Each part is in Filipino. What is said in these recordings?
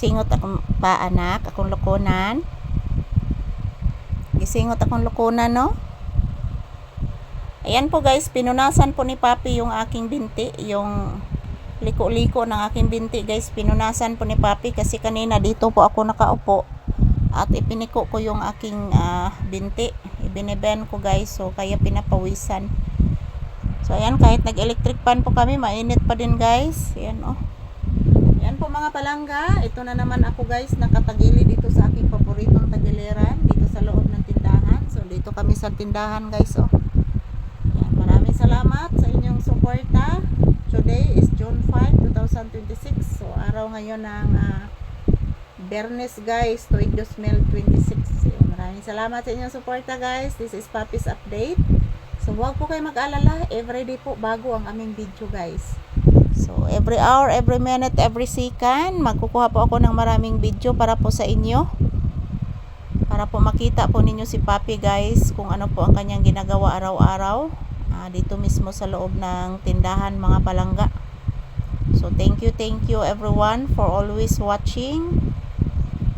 Gisingot akong pa anak, akong lukunan. Gisingot akong lukunan, no? Ayan po guys, pinunasan po ni Papi yung aking binti, yung liko-liko ng aking binti guys. Pinunasan po ni Papi kasi kanina dito po ako nakaupo at ipiniko ko yung aking binti. Ibineben ko guys, so kaya pinapawisan. So ayan, kahit nag-electric fan po kami, mainit pa din guys. Ayan oh. Ayan po mga palangga, ito na naman ako guys, nakatagili dito sa aking paboritong tagiliran, dito sa loob ng tindahan. So dito kami sa tindahan guys oh. Ayan, maraming salamat sa inyong suporta. Today is June 5, 2026. So araw ngayon ng Bernes guys, tuig 2026. So, maraming salamat sa inyong suporta guys. This is Papi's Update. So huwag po kayo mag-alala, everyday po bago ang aming video guys. So every hour, every minute, every second, magkukuha po ako ng maraming video para po sa inyo. Para po makita po ninyo si Papi guys, kung ano po ang kanyang ginagawa araw-araw. Dito mismo sa loob ng tindahan mga palangga. So thank you everyone for always watching.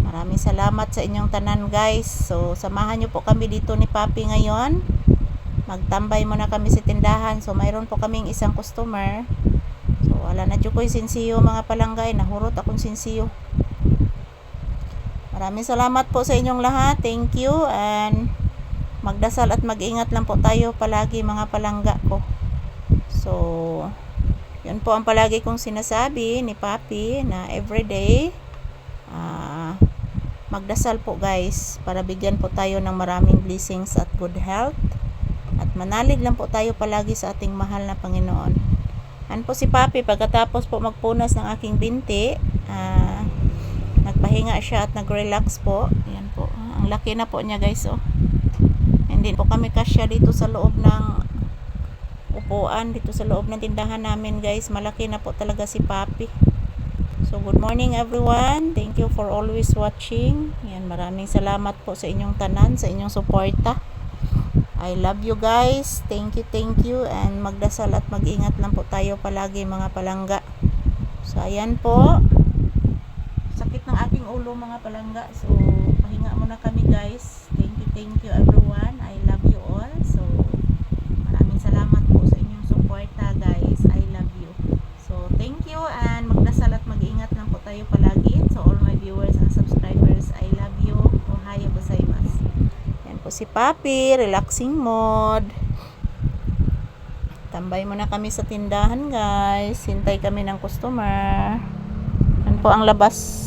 Maraming salamat sa inyong tanan guys. So samahan nyo po kami dito ni Papi ngayon. Magtambay muna kami sa tindahan. So mayroon po kaming isang customer. So wala na dyo ko'y sinsiyo mga palanggay. Nahurot akong sinsiyo. Maraming salamat po sa inyong lahat. Thank you and magdasal at mag-ingat lang po tayo palagi mga palangga ko. So yun po ang palagi kong sinasabi ni Papi na everyday magdasal po guys para bigyan po tayo ng maraming blessings at good health. At manalig lang po tayo palagi sa ating mahal na Panginoon. Ano po si Papi, pagkatapos po magpunas ng aking binti, nagpahinga siya at nag-relax po. Ayan po. Ang laki na po niya guys oh. Hindi po kami kasya dito sa loob ng upuan, dito sa loob ng tindahan namin guys. Malaki na po talaga si Papi. So good morning everyone. Thank you for always watching. Ayan, maraming salamat po sa inyong tanan, sa inyong suporta. I love you guys. Thank you and magdasal at mag-ingat lang po tayo palagi mga palangga. So ayan po. Sakit ng aking ulo mga palangga. So pahinga muna kami guys. Thank you everyone. I love you all. So maraming salamat po sa inyong suporta guys. I love you. So thank you and magdasal at mag-ingat lang po tayo palagi. So all my viewers and subscribers, I love you. Ohayo gozaimasu. Yan po si Papi, relaxing mode. Tambay muna kami sa tindahan guys. Hintay kami ng customer. Yan po ang labas.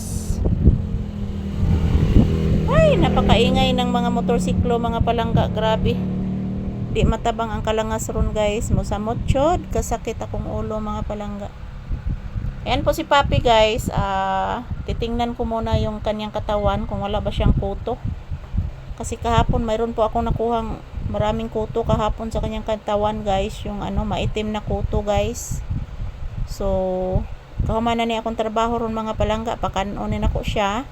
Ay, napakaingay ng mga motorsiklo mga palangga, grabe. Di matabang ang kalangas ron guys. Musamot chod, kasakit akong ulo mga palangga. Ayan po si Papi guys. Titingnan ko muna yung kanyang katawan kung wala ba siyang kuto. Kasi kahapon mayroon po akong nakuhang maraming kuto kahapon sa kanyang katawan guys. Yung maitim na kuto guys. So kahuman na niya akong trabaho ron mga palangga. Pakanonin ako siya.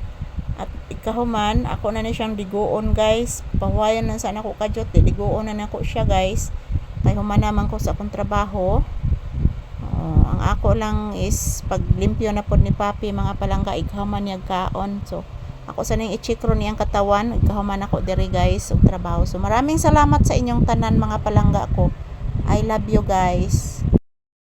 At ikahuman, ako na siyang digoon guys. Pahuwayan na saan ako kadyot. Digoon na ako siya guys. Kaya human naman ko sa akong trabaho. Ang ako lang is paglimpyo na po ni Papi mga palangga. Ikahuman niya kaon. So ako sa nang i-check ron niyang katawan. Ikahuman ako diri guys. Sa trabaho. So maraming salamat sa inyong tanan mga palangga ko. I love you guys.